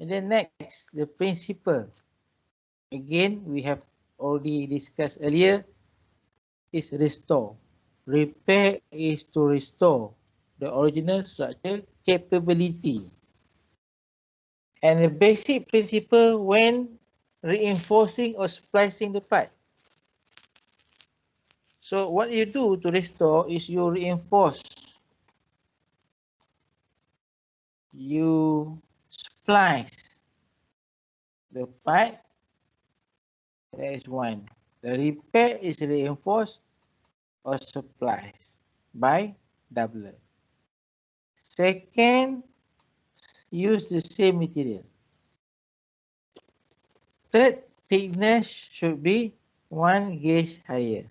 And then next, the principle. Again, we have already discussed earlier, is restore. Repair is to restore the original structure capability. And the basic principle when reinforcing or splicing the part. So what you do to restore is you reinforce, you splice the part. That is one. The repair is reinforced or spliced by doubler. Second, use the same material. Third, thickness should be 1 gauge higher.